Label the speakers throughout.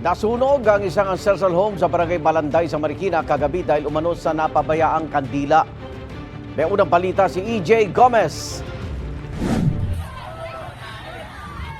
Speaker 1: Nasunog ang isang ancestral home sa barangay Malanday sa Marikina kagabi dahil umano sa napabayaang kandila. May unang balita si EJ Gomez.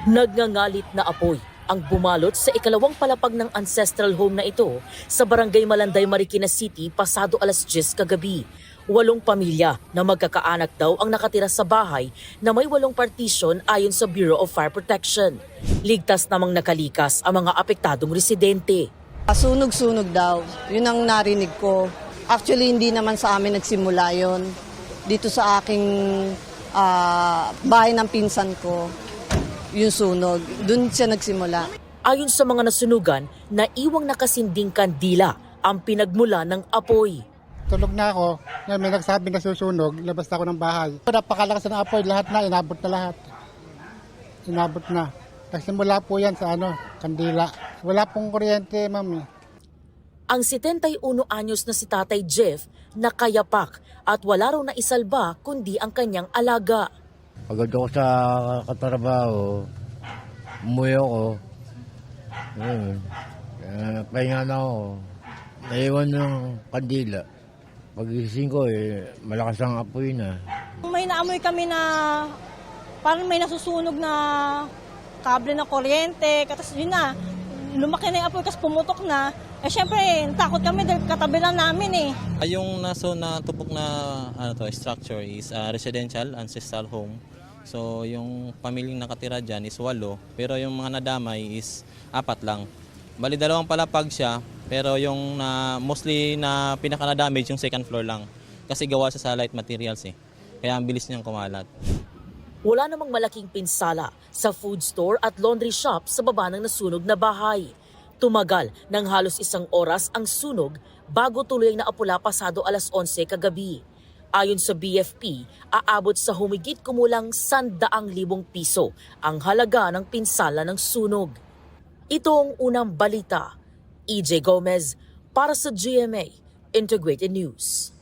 Speaker 2: Nagngangalit na apoy ang bumalot sa ikalawang palapag ng ancestral home na ito sa barangay Malanday, Marikina City pasado alas 10 kagabi. 8 pamilya na magkakaanak daw ang nakatira sa bahay na may 8 partition ayon sa Bureau of Fire Protection. Ligtas namang nakalikas ang mga apektadong residente.
Speaker 3: Sunog-sunog daw, yun ang narinig ko. Actually, hindi naman sa amin nagsimula yun. Dito sa aking bahay ng pinsan ko, yung sunog, dun siya nagsimula.
Speaker 2: Ayon sa mga nasunugan, naiwang nakasinding kandila ang pinagmula ng apoy.
Speaker 4: Tulog na ako, may nagsabi na susunog, labas na ako ng bahay. Napakalakas ng apoy, lahat na, inabot na lahat. Inabot na. Nagsimula po yan sa kandila. Wala pong kuryente, ma'am.
Speaker 2: Ang 71 anyos na si Tatay Jeff nakayapak at wala raw na isalba kundi ang kanyang alaga.
Speaker 5: Pagod ako sa katrabaho, umuwi ako. Pahinga na ako. Naiwan ng kandila. Pagising ko, malakas ang apoy na.
Speaker 6: May naamoy kami na parang may nasusunog na kable ng kuryente. Tapos yun na, lumaki na yung apoy kasi pumutok na. Siyempre, takot kami dahil katabi lang namin eh.
Speaker 7: Yung natupok na structure is residential ancestral home. So yung pamilyang nakatira dyan is 8, pero yung mga nadamay is 4 lang. Bali 2 palapag siya, pero yung mostly na pinaka-na-damage yung second floor lang. Kasi gawa sa light materials eh. Kaya ang bilis niyang kumalat.
Speaker 2: Wala namang malaking pinsala sa food store at laundry shop sa baba ng nasunog na bahay. Tumagal ng halos 1 oras ang sunog bago tuloy ang naapula pasado alas 11 kagabi. Ayon sa BFP, aabot sa humigit kumulang 100,000 piso ang halaga ng pinsala ng sunog. Ito ang unang balita. EJ Gomez para sa GMA Integrated News.